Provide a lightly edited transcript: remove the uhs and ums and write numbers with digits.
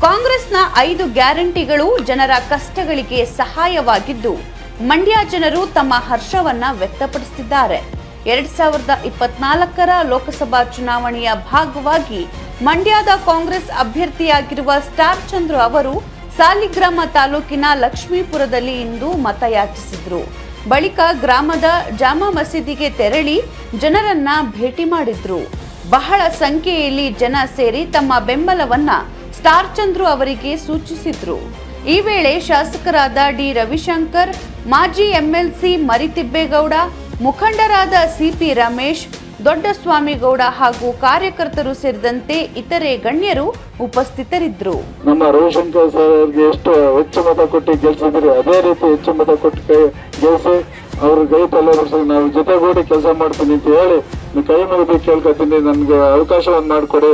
ಕಾಂಗ್ರೆಸ್ನ 5 ಗ್ಯಾರಂಟಿಗಳು ಜನರ ಕಷ್ಟಗಳಿಗೆ ಸಹಾಯವಾಗಿದ್ದು ಮಂಡ್ಯ ಜನರು ತಮ್ಮ ಹರ್ಷವನ್ನ ವ್ಯಕ್ತಪಡಿಸುತ್ತಿದ್ದಾರೆ. 2024ರ ಲೋಕಸಭಾ ಚುನಾವಣೆಯ ಭಾಗವಾಗಿ ಮಂಡ್ಯದ ಕಾಂಗ್ರೆಸ್ ಅಭ್ಯರ್ಥಿಯಾಗಿರುವ ಸ್ಟಾರ್ ಚಂದ್ರು ಅವರು ಸಾಲಿಗ್ರಾಮ ತಾಲೂಕಿನ ಲಕ್ಷ್ಮೀಪುರದಲ್ಲಿ ಇಂದು ಮತಯಾಚಿಸಿದ್ರು. ಬಳಿಕ ಗ್ರಾಮದ ಜಾಮಾ ಮಸೀದಿಗೆ ತೆರಳಿ ಜನರನ್ನ ಭೇಟಿ ಮಾಡಿದ್ರು. ಬಹಳ ಸಂಖ್ಯೆಯಲ್ಲಿ ಜನ ಸೇರಿ ತಮ್ಮ ಬೆಂಬಲವನ್ನ ಸ್ಟಾರ್ ಚಂದ್ರು ಅವರಿಗೆ ಸೂಚಿಸಿದ್ರು. ಈ ವೇಳೆ ಶಾಸಕರಾದ ಡಿ ರವಿಶಂಕರ್, ಮಾಜಿ ಎಂಎಲ್ಸಿ ಮರಿತಿಬ್ಬೇಗೌಡ, ಮುಖಂಡರಾದ ಸಿಪಿ ರಮೇಶ್, ದೊಡ್ಡಸ್ವಾಮಿಗೌಡ ಹಾಗೂ ಕಾರ್ಯಕರ್ತರು ಸೇರಿದಂತೆ ಇತರೆ ಗಣ್ಯರು ಉಪಸ್ಥಿತರಿದ್ದರು. ನಮ್ಮ ರವಿಶಂಕರ್ ಸರ್ಗೆ ಎಷ್ಟು ಹೆಚ್ಚು ಮತ ಕೊಟ್ಟು ಗೆಲ್ಸಿದ್ರೆ ಅದೇ ರೀತಿ ಹೆಚ್ಚು ಮತ ಕೊಟ್ಟು ಗೆಲ್ಸಿ ಅವ್ರ ಕೈ ತಲೆ ನಾವು ಜೊತೆಗೂಡಿ ಕೆಲಸ ಮಾಡ್ತೀನಿ ಅಂತ ಹೇಳಿ ಕೈ ಮುಗಿದು ಕೇಳ್ಕೊತೀನಿ. ನನಗೆ ಅವಕಾಶವನ್ನು ಮಾಡಿಕೊಡಿ.